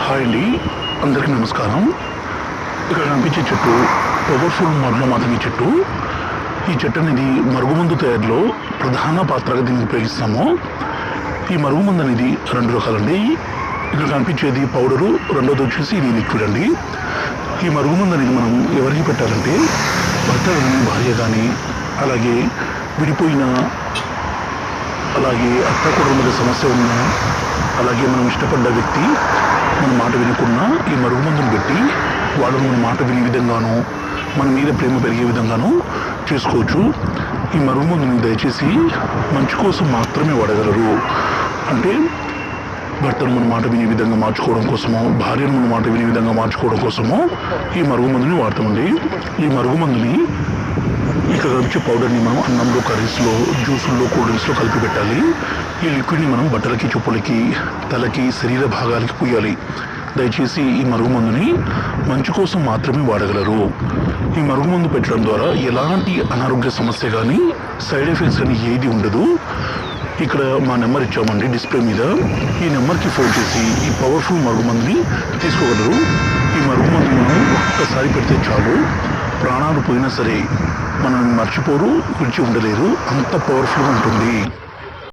Hi అండి, అందరికీ నమస్కారం. ఇక్కడ కనిపించే చెట్టు పవర్ఫుల్ మరులమాతని చెట్టు. ఈ చెట్టు అనేది మరుగుమందు తయారీలో ప్రధాన పాత్రగా దీన్ని ఉపయోగిస్తాము. ఈ మరుగుమందు అనేది రెండు రకాలండి. ఇక్కడ కనిపించేది పౌడరు, రెండోది వచ్చేసి ఇది లిక్విడ్ అండి. ఈ మరుగుమందు అనేది మనం ఎవరికి పెట్టాలంటే భర్త కానీ భార్య కానీ, అలాగే విడిపోయిన, అలాగే అత్త మీద సమస్య ఉన్న, అలాగే మనం ఇష్టపడ్డ వ్యక్తి మన మాట వినకున్నా ఈ మరుగుమందును పెట్టి వాళ్ళు మన మాట వినే విధంగానూ మన మీద ప్రేమ పెరిగే విధంగానూ చేసుకోవచ్చు. ఈ మరుగుమందుని దయచేసి మంచి కోసం మాత్రమే వాడగలరు. అంటే భర్తను మన మాట వినే విధంగా మార్చుకోవడం కోసమో, భార్యను మన మాట వినే విధంగా మార్చుకోవడం కోసమో ఈ మరుగుమందుని వాడతామండి. ఈ మరుగుమందుని ఇక్కడ వచ్చే పౌడర్ని మనం అన్నంలో, కర్రీస్లో, జ్యూసుల్లో, కూల్ డ్రింక్స్లో కలిపి పెట్టాలి. ఈ లిక్విడ్ని మనం బట్టలకి, చెప్పులకి, తలకి, శరీర భాగాలకి పూయాలి. దయచేసి ఈ మరుగుమందుని మంచి కోసం మాత్రమే వాడగలరు. ఈ మరుగుమందు పెట్టడం ద్వారా ఎలాంటి అనారోగ్య సమస్య కానీ, సైడ్ ఎఫెక్ట్స్ కానీ ఏది ఉండదు. ఇక్కడ మా నెంబర్ ఇచ్చామండి డిస్ప్లే మీద. ఈ నెంబర్కి ఫోన్ చేసి ఈ పవర్ఫుల్ మరుగుమందుని తీసుకోగలరు. ఈ మరుగుమందు మనం ఒక్కసారి పెడితే చాలు, ప్రాణాలు పోయినా సరే మనల్ని మర్చిపోరు, విడిచి ఉండలేరు. అంత పవర్ఫుల్గా ఉంటుంది.